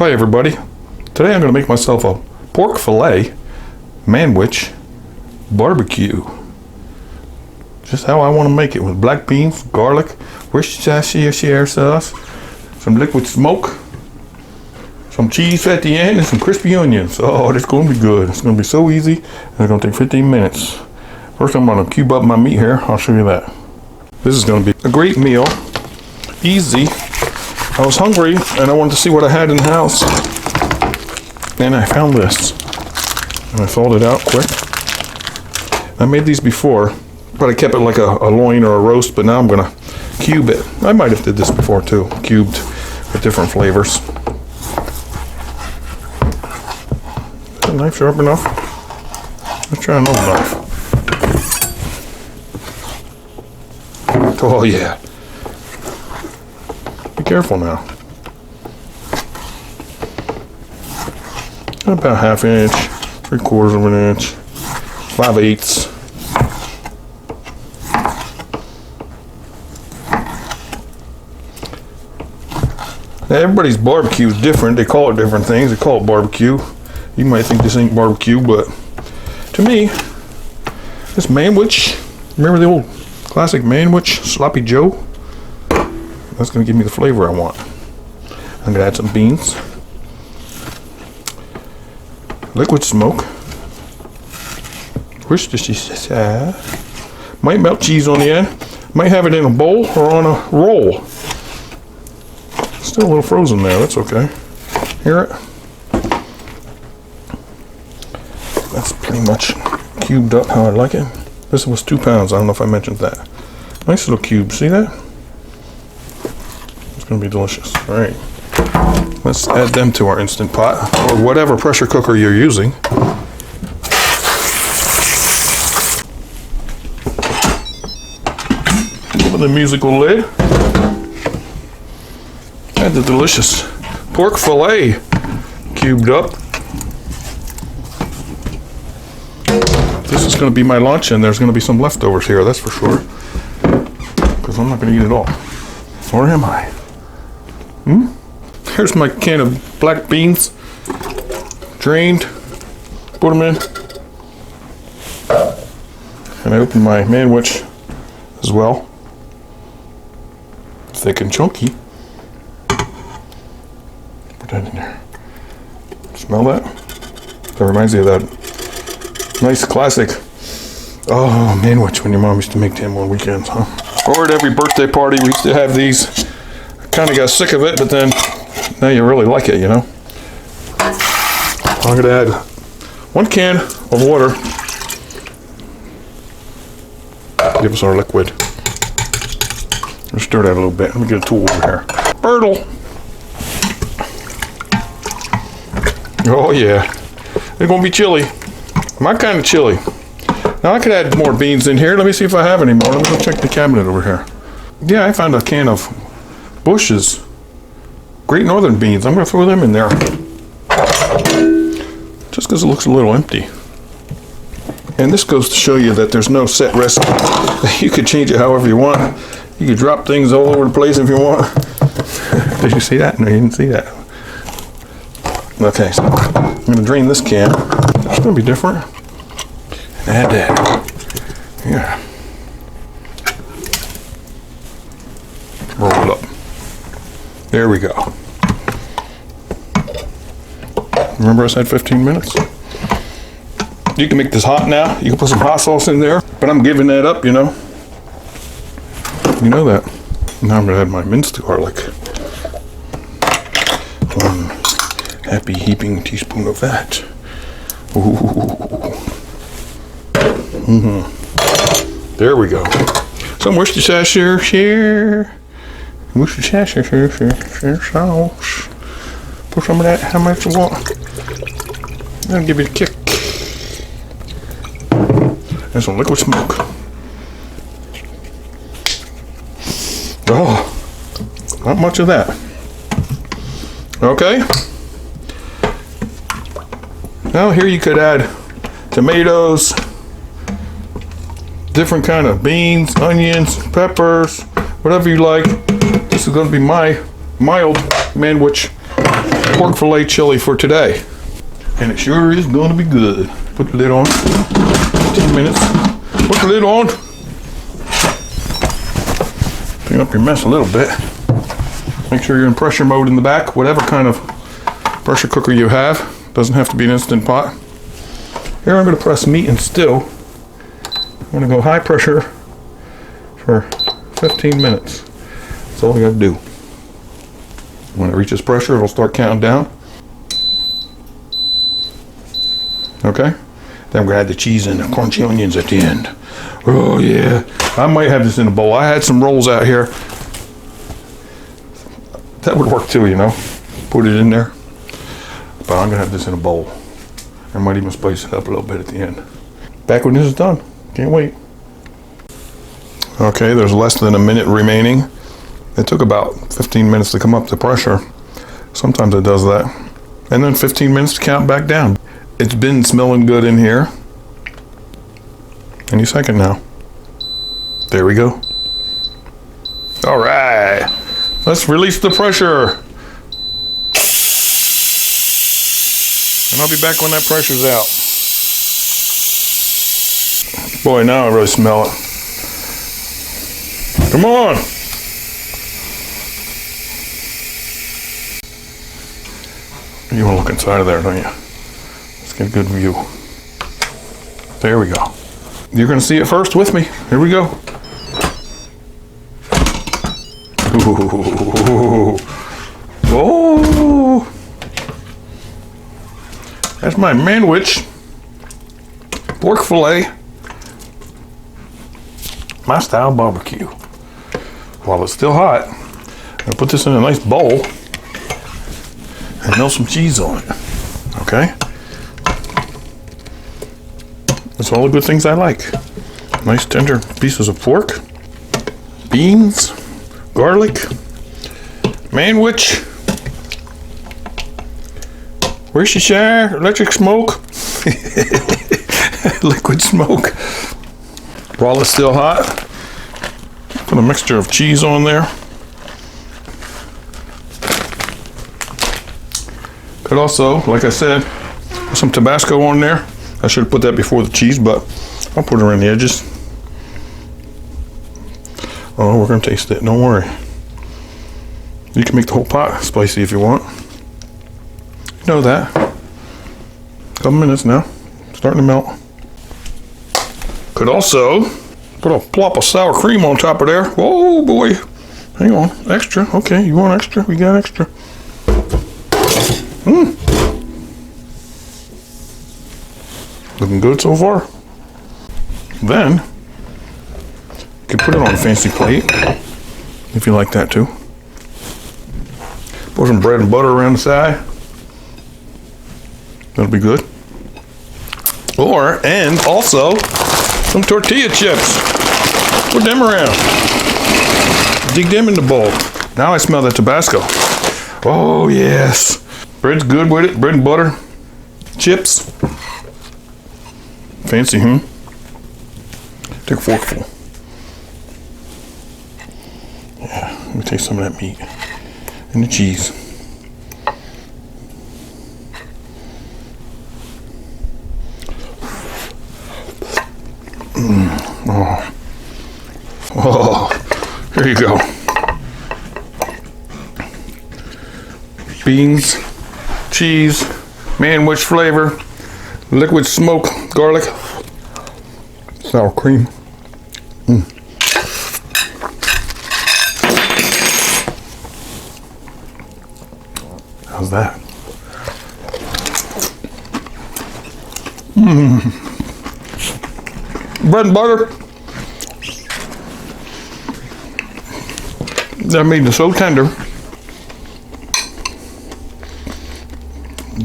Hi everybody. Today I'm going to make myself a pork fillet Manwich barbecue. Just how I want to make it, with black beans, garlic, Worcestershire sauce, some liquid smoke, some cheese at the end, and some crispy onions. Oh, it's going to be good. It's going to be so easy, and it's going to take 15 minutes. First I'm going to cube up my meat here. I'll show you that. This is going to be a great meal. Easy. I was hungry and I wanted to see what I had in the house, and I found this, and I folded it out quick. I made these before, but I kept it like a loin or a roast, but now I'm gonna cube it. I might have did this before too, cubed with different flavors. Is that knife sharp enough? Let's try another knife. Oh yeah. Be careful now. About 1/2 inch, 3/4 of an inch, 5/8. Now everybody's barbecue is different. They call it different things. They call it barbecue. You might think this ain't barbecue, but to me, this Manwich, remember the old classic Manwich Sloppy Joe? That's going to give me the flavor I want. I'm going to add some beans, liquid smoke, Worcestershire, might melt cheese on the end, might have it in a bowl or on a roll. Still a little frozen there, that's okay. Hear it? That's pretty much cubed up how I like it. This was 2 pounds, I don't know if I mentioned that. Nice little cube, see that? It's going to be delicious. All right, let's add them to our Instant Pot, or whatever pressure cooker you're using. With the musical lid. Add the delicious pork fillet cubed up. This is going to be my lunch, and there's going to be some leftovers here, that's for sure. Because I'm not going to eat it all. Or am I? Here's my can of black beans, drained, put them in, and I open my Manwich as well, thick and chunky. Put that in there. Smell that? That reminds me of that nice classic, oh, Manwich, when your mom used to make them on weekends, huh? Or at every birthday party we used to have these. I kind of got sick of it, but then now you really like it, you know. I'm going to add 1 can of water. Give us our liquid. Let's stir that a little bit. Let me get a tool over here. Birtle. Oh yeah, it's going to be chilly. My kind of chili. Now I could add more beans in here. Let me see if I have any more. Let me go check the cabinet over here. Yeah, I found a can of Bush's Great Northern beans. I'm going to throw them in there. Just because it looks a little empty. And this goes to show you that there's no set recipe. You could change it however you want. You could drop things all over the place if you want. Did you see that? No, you didn't see that. Okay, so I'm going to drain this can. It's going to be different. Add that. Yeah. Roll it up. There we go. Remember I said 15 minutes? You can make this hot now. You can put some hot sauce in there, but I'm giving that up, you know. You know that. Now I'm going to add my minced garlic. 1 happy heaping teaspoon of that. Ooh. There we go. Some Worcestershire sauce. Put some of that, how much you want. That'll give you a kick. And some liquid smoke. Oh, not much of that. Okay. Now here you could add tomatoes, different kind of beans, onions, peppers, whatever you like. This is going to be my mild Manwich pork fillet chili for today. And it sure is going to be good. Put the lid on. 15 minutes. Put the lid on. Clean up your mess a little bit. Make sure you're in pressure mode in the back, whatever kind of pressure cooker you have. Doesn't have to be an Instant Pot. Here I'm going to press meat and still. I'm going to go high pressure for 15 minutes. That's all we got to do. When it reaches pressure, it'll start counting down. Okay? Then we're going to add the cheese and the crunchy onions at the end. Oh yeah. I might have this in a bowl. I had some rolls out here. That would work too, you know. Put it in there. But I'm going to have this in a bowl. I might even spice it up a little bit at the end. Back when this is done. Can't wait. Okay, there's less than a minute remaining. It took about 15 minutes to come up to pressure. Sometimes it does that. And then 15 minutes to count back down. It's been smelling good in here. Any second now. There we go. All right. Let's release the pressure. And I'll be back when that pressure's out. Boy, now I really smell it. Come on. You want to look inside of there, don't you? Let's get a good view. There we go. You're going to see it first with me. Here we go. Ooh. Oh. That's my Manwich pork fillet, my style barbecue. While it's still hot, I'm going to put this in a nice bowl and melt some cheese on it. Okay? That's all the good things I like. Nice tender pieces of pork, beans, garlic, Manwich, Worcestershire, electric smoke, liquid smoke. While it's still hot, put a mixture of cheese on there. Could also, like I said, put some Tabasco on there. I should have put that before the cheese, but I'll put it around the edges. Oh, we're gonna taste it, don't worry. You can make the whole pot spicy if you want. You know that. Couple minutes now, starting to melt. Could also put a plop of sour cream on top of there. Whoa, boy. Hang on, extra. Okay, you want extra? We got extra. Looking good so far. Then, you can put it on a fancy plate, if you like that too. Put some bread and butter around the side. That'll be good. And also, some tortilla chips. Put them around. Dig them in the bowl. Now I smell the Tabasco. Oh yes. Bread's good with it. Bread and butter. Chips. Fancy, Take a forkful. Yeah, let me taste some of that meat. And the cheese. Oh, here you go. Beans, cheese, Manwich flavor, liquid smoke, garlic, sour cream. How's that? Bread and butter. That made it so tender.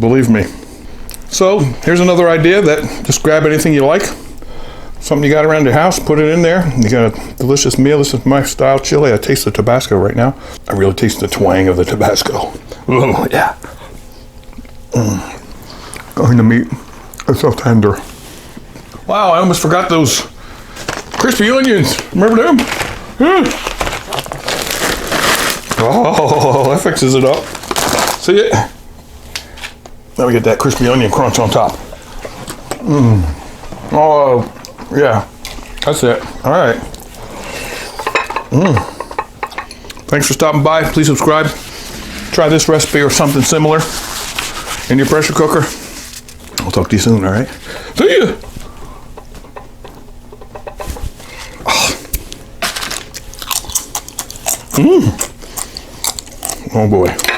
Believe me. So here's another idea that just grab anything you like, something you got around your house, put it in there. You got a delicious meal. This is my style chili. I taste the Tabasco right now. I really taste the twang of the Tabasco. Oh yeah. Oh, the meat. It's so tender. Wow, I almost forgot those crispy onions. Remember them? Oh, that fixes it up. See it? Now we get that crispy onion crunch on top. Oh, yeah. That's it. All right. Thanks for stopping by. Please subscribe. Try this recipe or something similar in your pressure cooker. I'll talk to you soon, all right? See ya! Oh boy.